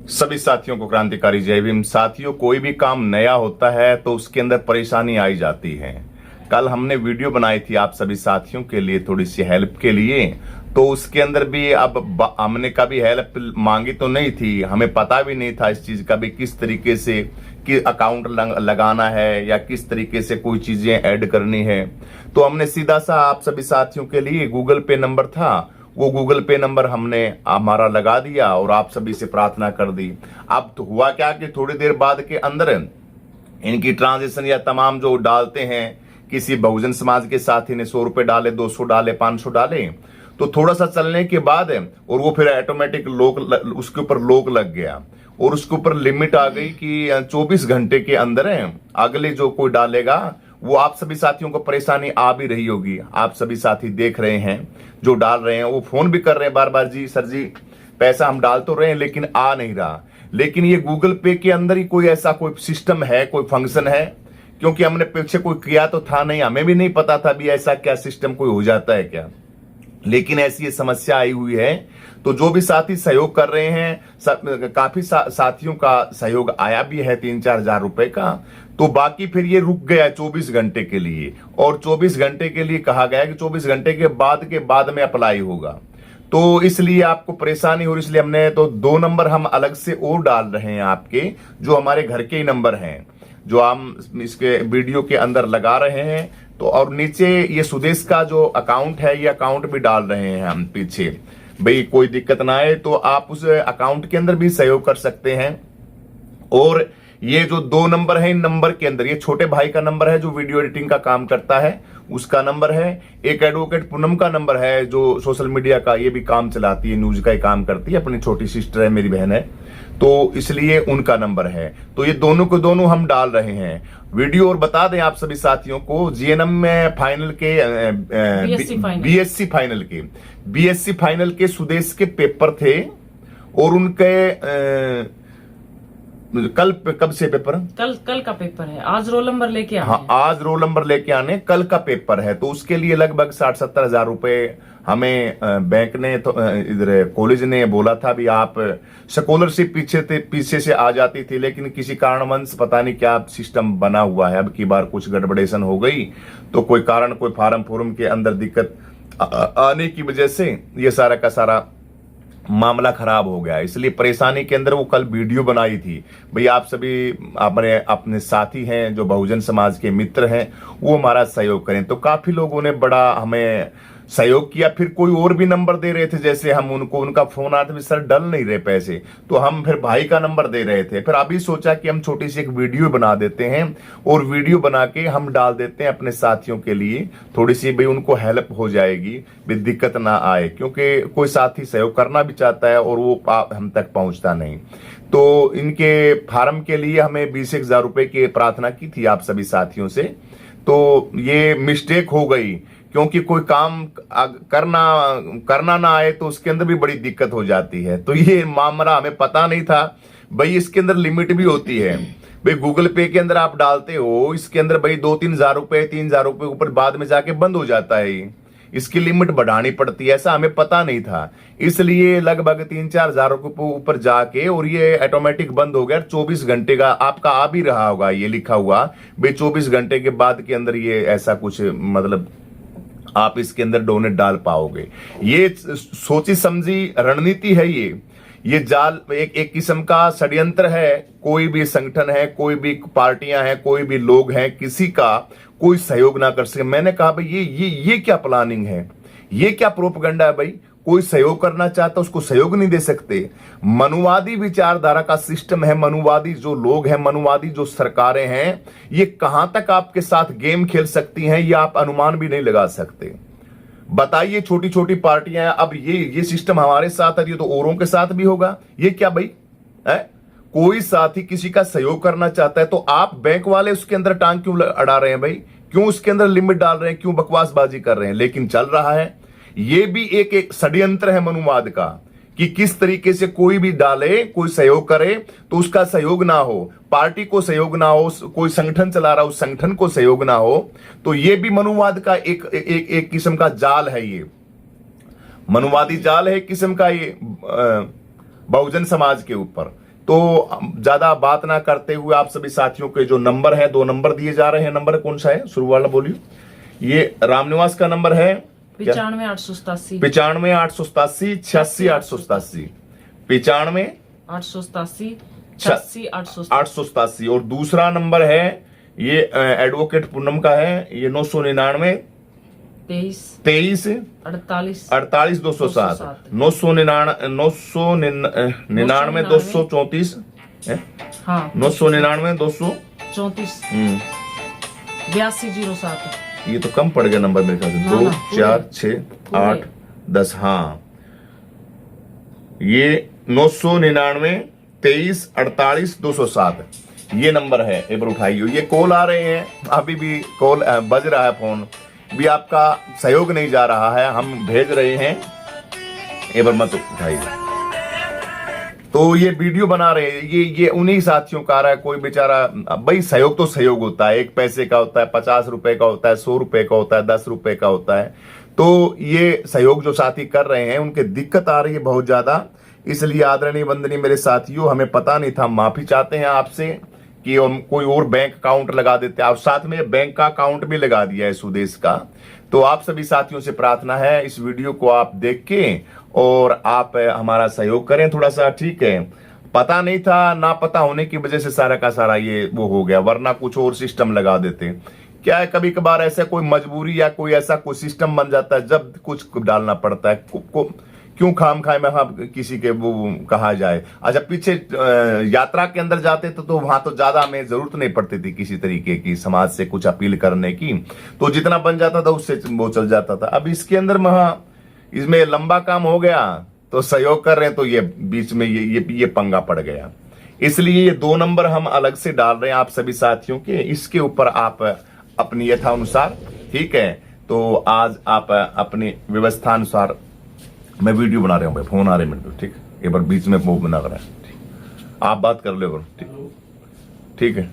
सभी साथियों को क्रांतिकारी जय भीम। साथियों, कोई भी काम नया होता है तो उसके अंदर परेशानी आई जाती है। कल हमने वीडियो बनाई थी आप सभी साथियों के लिए, थोड़ी सी हेल्प के लिए, तो उसके अंदर भी अब हमने कभी हेल्प मांगी तो नहीं थी, हमें पता भी नहीं था इस चीज का भी किस तरीके से कि अकाउंट लगाना है या किस तरीके से कोई चीजें ऐड करनी है। तो हमने सीधा सा आप सभी साथियों के लिए गूगल पे नंबर था, वो गूगल पे नंबर हमने हमारा लगा दिया और आप सभी से प्रार्थना कर दी। अब तो हुआ क्या कि थोड़ी देर बाद के अंदर इनकी ट्रांजेक्शन या तमाम जो डालते हैं, किसी बहुजन समाज के साथी ने 100 रुपए डाले, 200 डाले, 500 डाले, तो थोड़ा सा चलने के बाद और वो फिर ऑटोमेटिक लॉक, उसके ऊपर लॉक लग गया और उसके ऊपर लिमिट आ गई कि 24 घंटे के अंदर अगले जो कोई डालेगा वो आप सभी साथियों को परेशानी आ भी रही होगी। आप सभी साथी देख रहे हैं जो डाल रहे हैं, वो फोन भी कर रहे हैं बार बार, जी सर जी पैसा हम डाल तो रहे हैं लेकिन आ नहीं रहा। लेकिन ये गूगल पे के अंदर ही कोई ऐसा कोई सिस्टम है, कोई फंक्शन है, क्योंकि हमने पीछे कोई किया तो था नहीं, हमें भी नहीं पता था भी ऐसा क्या सिस्टम कोई हो जाता है क्या। लेकिन ऐसी ये समस्या आई हुई है, तो जो भी साथी सहयोग कर रहे हैं, काफी साथियों का सहयोग आया भी है 3-4 हजार रुपए का, तो बाकी फिर ये रुक गया 24 घंटे के लिए, और 24 घंटे के लिए कहा गया कि 24 घंटे के बाद में अप्लाई होगा। तो इसलिए आपको परेशानी हो रही, इसलिए हमने तो 2 नंबर हम अलग से और डाल रहे हैं आपके, जो हमारे घर के ही नंबर हैं, जो हम इसके वीडियो के अंदर लगा रहे हैं। तो और नीचे ये सुदेश का जो अकाउंट है, ये अकाउंट भी डाल रहे हैं हम पीछे, भाई कोई दिक्कत ना आए तो आप उस अकाउंट के अंदर भी सहयोग कर सकते हैं। और ये जो 2 नंबर है, इन नंबर के अंदर ये छोटे भाई का नंबर है जो वीडियो एडिटिंग का काम करता है, उसका नंबर है। एक एडवोकेट पूनम का नंबर है जो सोशल मीडिया का ये भी काम चलाती है, न्यूज का ही काम करती है, अपनी छोटी सिस्टर है, मेरी बहन है, तो इसलिए उनका नंबर है। तो ये दोनों को दोनों हम डाल रहे हैं वीडियो। और बता दें आप सभी साथियों को, जीएनएम में फाइनल के बीएससी फाइनल के सुदेश के पेपर थे, और उनके कल कब से पेपर? कल का पेपर है। आज रोल नंबर लेके आने। हाँ, आज रोल नंबर लेके आने, कल का पेपर है। तो उसके लिए लगभग 60-70 हजार रुपए हमें बैंक ने, तो इधर कॉलेज ने बोला था भी आप स्कॉलरशिप पीछे से आ जाती थी, लेकिन किसी कारणवश पता नहीं क्या सिस्टम बना हुआ है, अब की बार कुछ गड़बड़ेशन हो गई, तो कोई कारण, कोई फार्म के अंदर दिक्कत आने की वजह से ये सारा का सारा मामला खराब हो गया। इसलिए परेशानी के अंदर वो कल वीडियो बनाई थी, भाई आप सभी अपने साथी हैं जो बहुजन समाज के मित्र हैं, वो हमारा सहयोग करें। तो काफी लोगों ने बड़ा हमें सहयोग किया। फिर कोई और भी नंबर दे रहे थे, जैसे हम उनको, उनका फोन आता, सर डल नहीं रहे पैसे, तो हम फिर भाई का नंबर दे रहे थे। फिर अभी सोचा कि हम छोटी सी एक वीडियो बना देते हैं, और वीडियो बना के हम डाल देते हैं अपने साथियों के लिए, थोड़ी सी भाई उनको हेल्प हो जाएगी, भी दिक्कत ना आए, क्योंकि कोई साथी सहयोग करना भी चाहता है और वो हम तक पहुंचता नहीं। तो इनके फार्म के लिए हमें 20 हजार रुपए की प्रार्थना की थी आप सभी साथियों से। तो ये मिस्टेक हो गई, क्योंकि कोई काम करना ना आए तो उसके अंदर भी बड़ी दिक्कत हो जाती है। तो ये मामला हमें पता नहीं था भाई, इसके अंदर लिमिट भी होती है भाई। गूगल पे के अंदर आप डालते हो, इसके अंदर भाई 2-3 हजार रुपए, 3 हजार रुपए ऊपर बाद में जाके बंद हो जाता है, इसकी लिमिट बढ़ानी पड़ती है, ऐसा हमें पता नहीं था। इसलिए लगभग 3-4 हजार रुपए ऊपर जाके और ये ऑटोमेटिक बंद हो गया। 24 घंटे का आपका आ भी रहा होगा, ये लिखा हुआ भाई 24 घंटे के बाद के अंदर ये ऐसा कुछ, मतलब आप इसके अंदर डोनेट डाल पाओगे। ये सोची समझी रणनीति है, ये जाल एक किस्म का षड्यंत्र है। कोई भी संगठन है, कोई भी पार्टियां हैं, कोई भी लोग हैं, किसी का कोई सहयोग ना कर सके। मैंने कहा भाई ये क्या प्लानिंग है, ये क्या प्रोपगंडा है भाई। कोई सहयोग करना चाहता उसको सहयोग नहीं दे सकते। मनुवादी विचारधारा का सिस्टम है, मनुवादी जो लोग हैं, मनुवादी जो सरकारें हैं, ये कहां तक आपके साथ गेम खेल सकती हैं, ये आप अनुमान भी नहीं लगा सकते। बताइए, छोटी छोटी पार्टियां, अब ये सिस्टम हमारे साथ है, ये तो औरों के साथ भी होगा। ये क्या भाई है? कोई साथी किसी का सहयोग करना चाहता है तो आप बैंक वाले उसके अंदर टांग क्यों अड़ा रहे हैं भाई? क्यों उसके अंदर लिमिट डाल रहे हैं? क्यों बकवासबाजी कर रहे हैं? लेकिन चल रहा है। ये भी एक षड्यंत्र है मनुवाद का, कि किस तरीके से कोई भी डाले, कोई सहयोग करे तो उसका सहयोग ना हो, पार्टी को सहयोग ना हो, कोई संगठन चला रहा उस संगठन को सहयोग ना हो। तो ये भी मनुवाद का एक किस्म का जाल है, ये मनुवादी जाल है एक किस्म का, ये बहुजन समाज के ऊपर। तो ज्यादा बात ना करते हुए आप सभी साथियों के जो नंबर है, 2 नंबर दिए जा रहे हैं। नंबर कौन सा है, शुरू वाला बोलिए। ये रामनिवास का नंबर है 95 887 85 887 86 887 887 86 887। और दूसरा नंबर है ये एडवोकेट पूनम का है, ये 999 23 23 48 48 207 999 234 हाँ 999 200 34 8207। ये तो कम पड़ गया नंबर मेरे ख्याल से। हाँ, 2 हाँ, 4 6 8 10। हाँ, ये 999 23 48 207 ये नंबर है। एक बार उठाइए, ये कॉल आ रहे हैं, अभी भी कॉल बज रहा है, फोन भी आपका सहयोग नहीं जा रहा है, हम भेज रहे हैं, एक बार मत उठाइए। तो ये वीडियो बना रहे हैं, ये उन्हीं साथियों का आ रहा है। कोई बेचारा, भाई सहयोग तो सहयोग होता है, 1 पैसे का होता है, 50 रुपए का होता है, 100 रुपए का होता है, 10 रुपए का होता है। तो ये सहयोग जो साथी कर रहे हैं उनके दिक्कत आ रही है बहुत ज्यादा, इसलिए आदरणीय वंदनीय मेरे साथियों, हमें पता नहीं था, माफी चाहते हैं आपसे कि हम कोई और बैंक अकाउंट लगा देते, आप साथ में बैंक का अकाउंट भी लगा दिया है सुदेश का। तो आप सभी साथियों से प्रार्थना है, इस वीडियो को आप देख के और आप हमारा सहयोग करें थोड़ा सा, ठीक है। पता नहीं था, ना पता होने की वजह से सारा का सारा ये वो हो गया, वरना कुछ और सिस्टम लगा देते। क्या है, कभी कभार ऐसा कोई मजबूरी या कोई ऐसा कोई सिस्टम बन जाता है जब कुछ डालना पड़ता है, क्यों खाम खाए में हाँ किसी के वो कहा जाए। अच्छा, पीछे यात्रा के अंदर जाते तो वहां तो ज्यादा हमें जरूरत नहीं पड़ती थी किसी तरीके की समाज से कुछ अपील करने की, तो जितना बन जाता था उससे वो चल जाता था। अब इसके अंदर इसमें लंबा काम हो गया तो सहयोग कर रहे हैं, तो ये बीच में ये पंगा पड़ गया। इसलिए ये 2 नंबर हम अलग से डाल रहे हैं आप सभी साथियों के, इसके ऊपर आप अपनी यथानुसार, ठीक है। तो आज आप अपनी व्यवस्था अनुसार, मैं वीडियो बना रहा हूँ भाई, फोन आ रहे हैं मेरे को, ठीक, एक बार बीच में वो बना रहा है, आप बात कर लो, ठीक, ठीक है।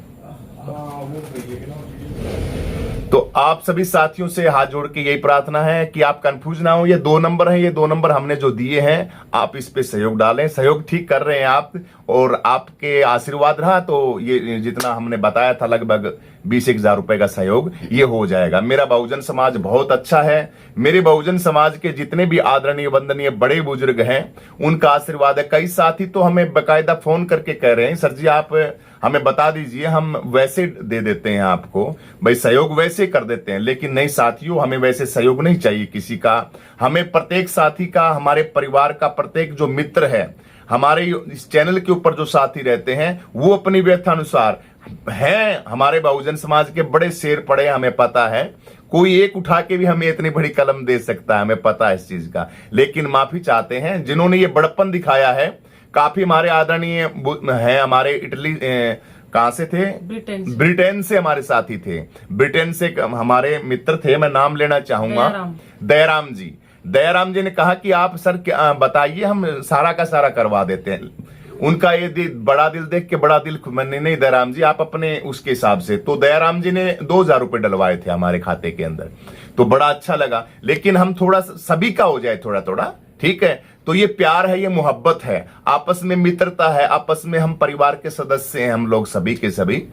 तो आप सभी साथियों से हाथ जोड़ के यही प्रार्थना है कि आप कंफ्यूज ना हो, ये 2 नंबर हैं, ये 2 नंबर हमने जो दिए हैं, आप इस पे सहयोग डालें, सहयोग ठीक कर रहे हैं आप, और आपके आशीर्वाद रहा तो ये जितना हमने बताया था लगभग 20,000 रुपए का सहयोग ये हो जाएगा। मेरा बहुजन समाज बहुत अच्छा है, मेरे बहुजन समाज के जितने भी आदरणीय वंदनीय बड़े बुजुर्ग हैं उनका आशीर्वाद है। कई साथी तो हमें बकायदा फोन करके कह रहे हैं, सर जी आप हमें बता दीजिए, हम वैसे दे देते हैं आपको, भाई सहयोग वैसे कर देते हैं। लेकिन नहीं साथियों, हमें वैसे सहयोग नहीं चाहिए किसी का, हमें प्रत्येक साथी का, हमारे परिवार का प्रत्येक जो मित्र है, हमारे इस चैनल के ऊपर जो साथी रहते हैं, वो अपनी व्यथानुसार हैं, हमारे बहुजन समाज के बड़े शेर पड़े, हमें पता है, कोई एक उठा के भी हमें इतनी बड़ी कलम दे सकता है, हमें पता है इस चीज का। लेकिन माफी चाहते हैं जिन्होंने ये बड़प्पन दिखाया है। काफी हमारे आदरणीय है, हमारे इटली कहां से थे, ब्रिटेन से हमारे साथी थे, ब्रिटेन से हमारे मित्र थे, मैं नाम लेना चाहूंगा, दयाराम जी ने कहा कि आप सर बताइए, हम सारा का सारा करवा देते हैं। उनका ये बड़ा दिल देख के बड़ा दिल, नहीं दयाराम जी आप अपने उसके हिसाब से, तो दयाराम जी ने 2,000 रुपए डलवाए थे हमारे खाते के अंदर, तो बड़ा अच्छा लगा। लेकिन हम थोड़ा सभी का हो जाए थोड़ा थोड़ा, ठीक है। तो ये प्यार है, ये मोहब्बत है, आपस में मित्रता है, आपस में हम परिवार के सदस्य हैं हम लोग सभी के सभी,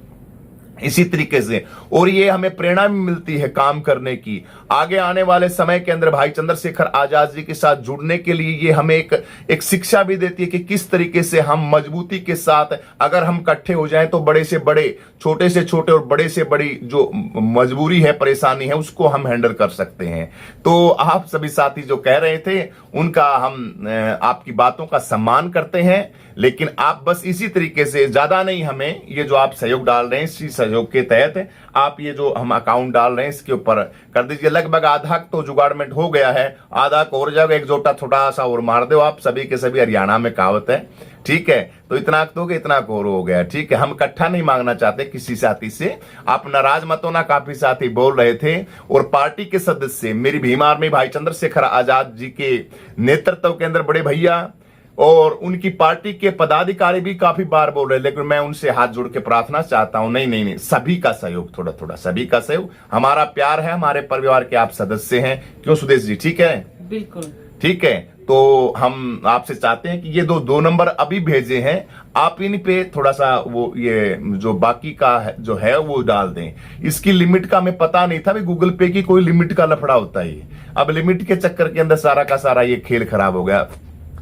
इसी तरीके से। और ये हमें प्रेरणा भी मिलती है काम करने की। आगे आने वाले समय के अंदर भाई चंद्रशेखर आजाद जी के साथ जुड़ने के लिए ये हमें एक शिक्षा भी देती है कि किस तरीके से हम मजबूती के साथ अगर हम इकट्ठे हो जाएं तो बड़े से बड़े, छोटे से छोटे और बड़े से बड़ी जो मजबूरी है, परेशानी है, उसको हम हैंडल कर सकते हैं। तो आप सभी साथी जो कह रहे थे उनका हम आपकी बातों का सम्मान करते हैं, लेकिन आप बस इसी तरीके से, ज्यादा नहीं, हमें ये जो आप सहयोग डाल रहे हैं इसी सहयोग के तहत आप ये जो हम अकाउंट डाल रहे हैं इसके ऊपर कर दीजिए। लगभग आधा तो जुगाड़मेंट हो गया है, आधा को और जाएगा, एक जोटा थोड़ा सा और मार दो आप, सभी के सभी हरियाणा में कहावत है, ठीक है। तो इतना दोगे इतना कोर हो गया, ठीक है। हम इकट्ठा नहीं मांगना चाहते किसी साथी से, आप नाराज मत होना, काफी साथी बोल रहे थे। और पार्टी के सदस्य मेरी भीम आर्मी भाई चंद्रशेखर आजाद जी के नेतृत्व के अंदर बड़े भैया और उनकी पार्टी के पदाधिकारी भी काफी बार बोल रहे, लेकिन मैं उनसे हाथ जोड़ के प्रार्थना चाहता हूं, नहीं, सभी का सहयोग, थोड़ा थोड़ा सभी का सहयोग, हमारा प्यार है, हमारे परिवार के आप सदस्य हैं, क्यों सुदेश जी, ठीक है, बिल्कुल ठीक है। तो हम आपसे चाहते हैं कि ये दो नंबर अभी भेजे हैं, आप इन पे थोड़ा सा वो ये जो बाकी का जो है वो डाल दें। इसकी लिमिट का हमें पता नहीं था भी गूगल पे की कोई लिमिट का लफड़ा होता है। अब लिमिट के चक्कर के अंदर सारा का सारा ये खेल खराब हो गया।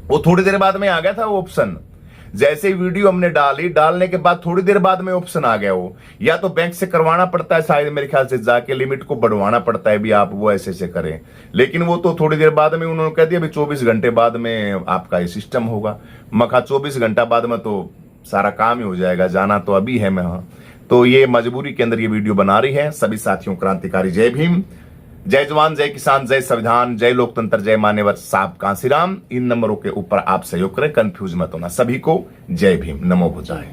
वो थोड़ी देर बाद में आ गया था वो ऑप्शन, जैसे ही वीडियो हमने डाली, डालने के बाद थोड़ी देर बाद में ऑप्शन आ गया वो, या तो बैंक से करवाना पड़ता है शायद, मेरे ख्याल से जाके लिमिट को बढ़वाना पड़ता है भी आप वो ऐसे ऐसे करें। लेकिन वो तो थोड़ी देर बाद में उन्होंने कह दिया भी 24 घंटे बाद में आपका ये सिस्टम होगा। मखा 24 घंटा बाद में तो सारा काम ही हो जाएगा, जाना तो अभी है मैं। हाँ, तो ये मजबूरी के अंदर ये वीडियो बना रही है। सभी साथियों क्रांतिकारी जय भीम, जय जवान, जय किसान, जय संविधान, जय लोकतंत्र, जय मान्यवर, साहब कांसीराम। इन नंबरों के ऊपर आप सहयोग करें, कंफ्यूज मत होना। सभी को जय भीम, नमो बुद्धाय।